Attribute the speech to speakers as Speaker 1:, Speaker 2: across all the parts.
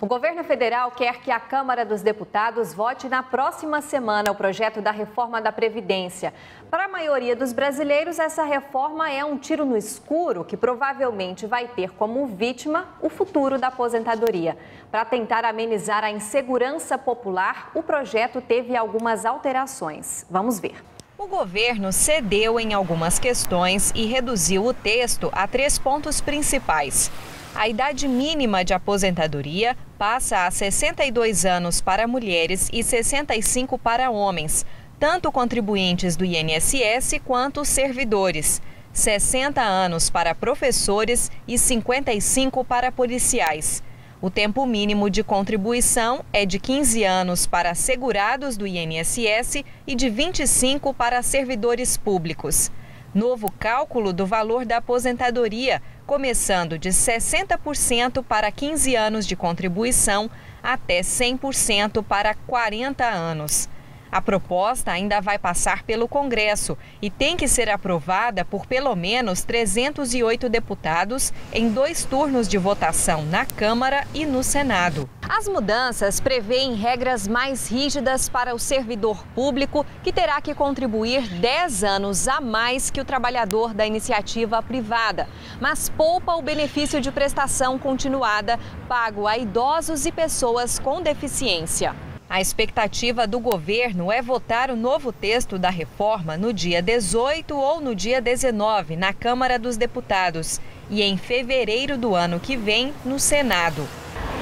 Speaker 1: O governo federal quer que a Câmara dos Deputados vote na próxima semana o projeto da reforma da Previdência. Para a maioria dos brasileiros, essa reforma é um tiro no escuro que provavelmente vai ter como vítima o futuro da aposentadoria. Para tentar amenizar a insegurança popular, o projeto teve algumas alterações. Vamos ver.
Speaker 2: O governo cedeu em algumas questões e reduziu o texto a 3 pontos principais. A idade mínima de aposentadoria passa a 62 anos para mulheres e 65 para homens, tanto contribuintes do INSS quanto servidores. 60 anos para professores e 55 para policiais. O tempo mínimo de contribuição é de 15 anos para segurados do INSS e de 25 para servidores públicos. Novo cálculo do valor da aposentadoria, começando de 60% para 15 anos de contribuição até 100% para 40 anos. A proposta ainda vai passar pelo Congresso e tem que ser aprovada por pelo menos 308 deputados em 2 turnos de votação na Câmara e no Senado. As mudanças prevêem regras mais rígidas para o servidor público, que terá que contribuir 10 anos a mais que o trabalhador da iniciativa privada, mas poupa o benefício de prestação continuada pago a idosos e pessoas com deficiência. A expectativa do governo é votar o novo texto da reforma no dia 18 ou no dia 19 na Câmara dos Deputados e em fevereiro do ano que vem no Senado.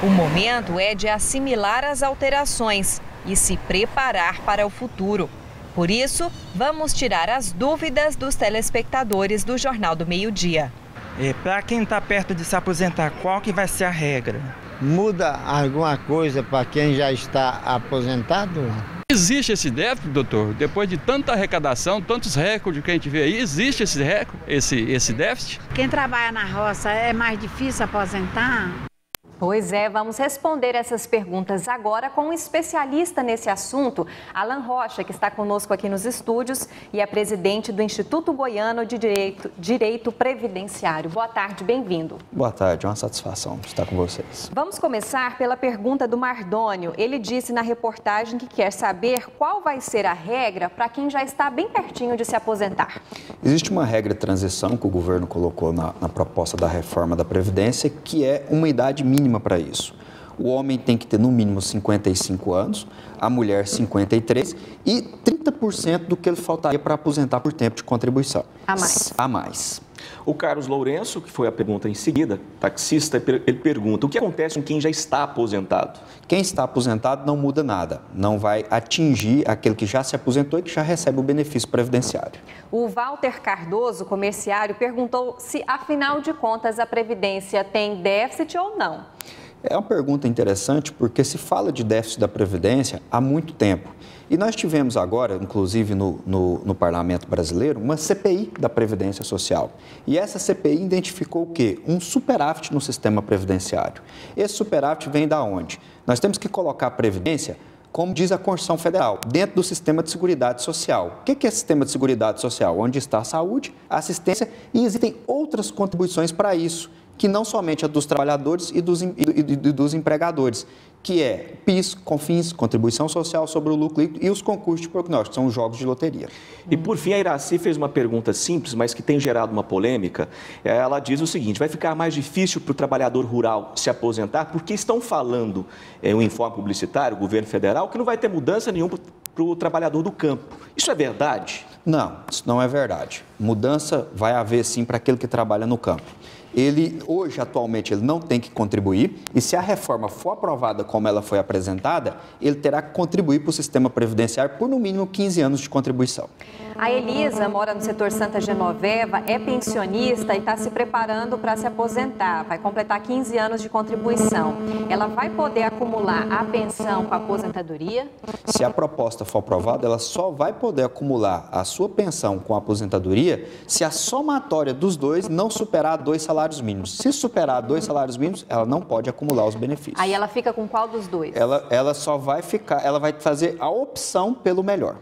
Speaker 2: O momento é de assimilar as alterações e se preparar para o futuro. Por isso, vamos tirar as dúvidas dos telespectadores do Jornal do Meio-Dia.
Speaker 3: Para quem está perto de se aposentar, qual que vai ser a regra?
Speaker 4: Muda alguma coisa para quem já está aposentado?
Speaker 5: Existe esse déficit, doutor? Depois de tanta arrecadação, tantos recordes que a gente vê aí, existe esse déficit?
Speaker 6: Quem trabalha na roça é mais difícil aposentar?
Speaker 1: Pois é, vamos responder essas perguntas agora com um especialista nesse assunto, Alan Rocha, que está conosco aqui nos estúdios e é presidente do Instituto Goiano de Direito Previdenciário. Boa tarde, bem-vindo.
Speaker 7: Boa tarde, é uma satisfação estar com vocês.
Speaker 1: Vamos começar pela pergunta do Mardônio. Ele disse na reportagem que quer saber qual vai ser a regra para quem já está bem pertinho de se aposentar.
Speaker 7: Existe uma regra de transição que o governo colocou na proposta da reforma da Previdência, que é uma idade mínima para isso. O homem tem que ter no mínimo 55 anos, a mulher 53 e 30% do que ele faltaria para aposentar por tempo de contribuição. A mais.
Speaker 8: O Carlos Lourenço, que foi a pergunta em seguida, taxista, ele pergunta: o que acontece com quem já está aposentado?
Speaker 7: Quem está aposentado não muda nada, não vai atingir aquele que já se aposentou e que já recebe o benefício previdenciário.
Speaker 1: O Walter Cardoso, comerciário, perguntou se, afinal de contas, a Previdência tem déficit ou não.
Speaker 7: É uma pergunta interessante porque se fala de déficit da Previdência há muito tempo. E nós tivemos agora, inclusive no Parlamento Brasileiro, uma CPI da Previdência Social. E essa CPI identificou o quê? Um superávit no sistema previdenciário. Esse superávit vem da onde? Nós temos que colocar a Previdência, como diz a Constituição Federal, dentro do sistema de seguridade social. O que é sistema de seguridade social? Onde está a saúde, a assistência e existem outras contribuições para isso, que não somente a dos trabalhadores e dos empregadores, que é PIS, COFINS, Contribuição Social sobre o Lucro Líquido, e os concursos de prognóstico, que são os jogos de loteria.
Speaker 8: E por fim, a Iraci fez uma pergunta simples, mas que tem gerado uma polêmica. Ela diz o seguinte: vai ficar mais difícil para o trabalhador rural se aposentar, porque estão falando em um informe publicitário, o governo federal, que não vai ter mudança nenhuma para o trabalhador do campo. Isso é verdade?
Speaker 7: Não, isso não é verdade. Mudança vai haver sim para aquele que trabalha no campo. Ele, hoje, atualmente, ele não tem que contribuir e se a reforma for aprovada como ela foi apresentada, ele terá que contribuir para o sistema previdenciário por, no mínimo, 15 anos de contribuição.
Speaker 1: A Elisa mora no setor Santa Genoveva, é pensionista e está se preparando para se aposentar. Vai completar 15 anos de contribuição. Ela vai poder acumular a pensão com a aposentadoria?
Speaker 7: Se a proposta for aprovada, ela só vai poder acumular a sua pensão com a aposentadoria se a somatória dos dois não superar 2 salários mínimos. Se superar 2 salários mínimos, ela não pode acumular os benefícios.
Speaker 1: Aí ela fica com qual dos dois?
Speaker 7: Ela só vai ficar, ela vai fazer a opção pelo melhor.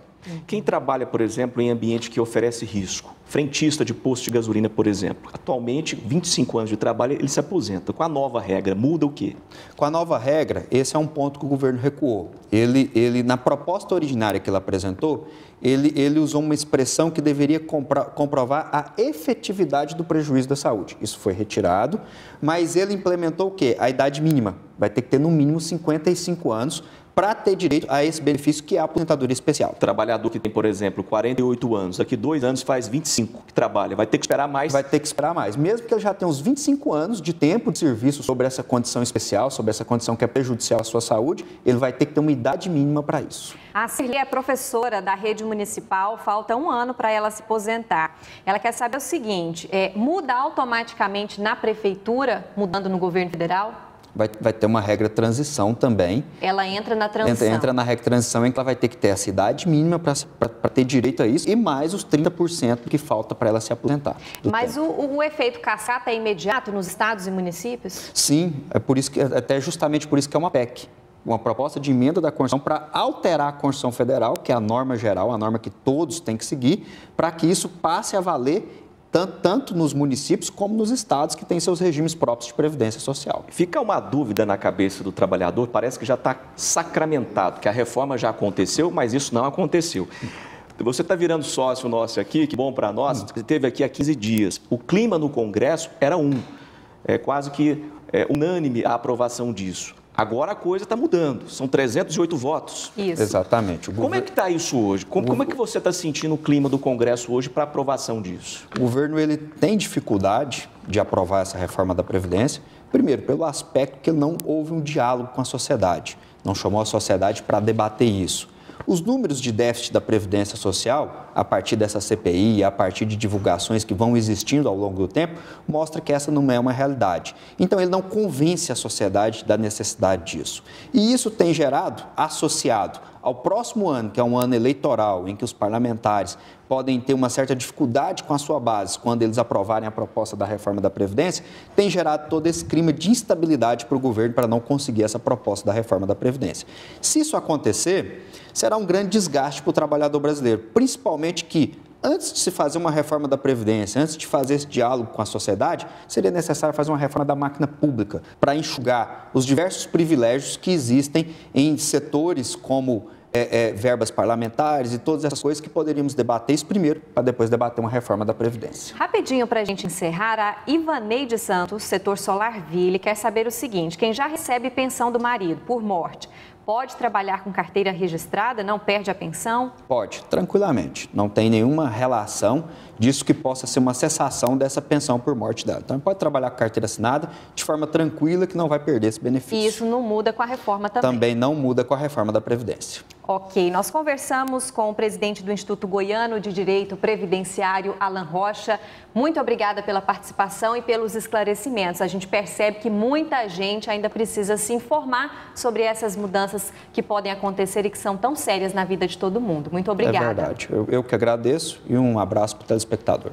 Speaker 8: Quem trabalha, por exemplo, em ambiente que oferece risco, frentista de posto de gasolina, por exemplo, atualmente, 25 anos de trabalho, ele se aposenta. Com a nova regra, muda o quê?
Speaker 7: Com a nova regra, esse é um ponto que o governo recuou. Ele na proposta originária que ele apresentou, ele usou uma expressão que deveria comprovar a efetividade do prejuízo da saúde. Isso foi retirado, mas ele implementou o quê? A idade mínima. Vai ter que ter no mínimo 55 anos para ter direito a esse benefício que é a aposentadoria especial.
Speaker 8: Trabalhador que tem, por exemplo, 48 anos, daqui 2 anos faz 25 que trabalha, vai ter que esperar mais?
Speaker 7: Vai ter que esperar mais. Mesmo que ele já tenha uns 25 anos de tempo de serviço sobre essa condição especial, sobre essa condição que é prejudicial à sua saúde, ele vai ter que ter uma idade mínima para isso.
Speaker 1: A Cirli é professora da rede municipal, falta 1 ano para ela se aposentar. Ela quer saber o seguinte, muda automaticamente na prefeitura, mudando no governo federal?
Speaker 7: Vai ter uma regra transição também.
Speaker 1: Ela entra na transição.
Speaker 7: Entra na regra transição em que ela vai ter que ter essa idade mínima para ter direito a isso e mais os 30% que falta para ela se aposentar.
Speaker 1: Mas o efeito cascata é imediato nos estados e municípios?
Speaker 7: Sim, é por isso que, até justamente por isso que é uma PEC. Uma proposta de emenda da Constituição para alterar a Constituição Federal, que é a norma geral, a norma que todos têm que seguir, para que isso passe a valer tanto nos municípios como nos estados que têm seus regimes próprios de previdência social.
Speaker 8: Fica uma dúvida na cabeça do trabalhador, parece que já está sacramentado, que a reforma já aconteceu, mas isso não aconteceu. Você está virando sócio nosso aqui, que bom para nós, você esteve aqui há 15 dias. O clima no Congresso era quase que unânime a aprovação disso. Agora a coisa está mudando, são 308 votos.
Speaker 1: Isso.
Speaker 7: Exatamente.
Speaker 8: Como é que está isso hoje? Como é que você está sentindo o clima do Congresso hoje para aprovação disso?
Speaker 7: O governo ele tem dificuldade de aprovar essa reforma da Previdência, primeiro, pelo aspecto que não houve um diálogo com a sociedade, não chamou a sociedade para debater isso. Os números de déficit da Previdência Social, a partir dessa CPI, a partir de divulgações que vão existindo ao longo do tempo, mostra que essa não é uma realidade. Então, ele não convence a sociedade da necessidade disso. E isso tem gerado, associado ao próximo ano, que é um ano eleitoral, em que os parlamentares podem ter uma certa dificuldade com a sua base quando eles aprovarem a proposta da reforma da Previdência, tem gerado todo esse clima de instabilidade para o governo para não conseguir essa proposta da reforma da Previdência. Se isso acontecer, será um grande desgaste para o trabalhador brasileiro, principalmente que, antes de se fazer uma reforma da Previdência, antes de fazer esse diálogo com a sociedade, seria necessário fazer uma reforma da máquina pública para enxugar os diversos privilégios que existem em setores como verbas parlamentares e todas essas coisas que poderíamos debater isso primeiro, para depois debater uma reforma da Previdência.
Speaker 1: Rapidinho para a gente encerrar, a Ivaneide Santos, setor Solarville, quer saber o seguinte, quem já recebe pensão do marido por morte, pode trabalhar com carteira registrada, não perde a pensão?
Speaker 7: Pode, tranquilamente. Não tem nenhuma relação disso que possa ser uma cessação dessa pensão por morte dela. Então, pode trabalhar com carteira assinada de forma tranquila que não vai perder esse benefício.
Speaker 1: E isso não muda com a reforma também?
Speaker 7: Também não muda com a reforma da Previdência.
Speaker 1: Ok, nós conversamos com o presidente do Instituto Goiano de Direito Previdenciário, Alan Rocha. Muito obrigada pela participação e pelos esclarecimentos. A gente percebe que muita gente ainda precisa se informar sobre essas mudanças que podem acontecer e que são tão sérias na vida de todo mundo. Muito obrigada.
Speaker 7: É verdade. Eu que agradeço e um abraço para o telespectador.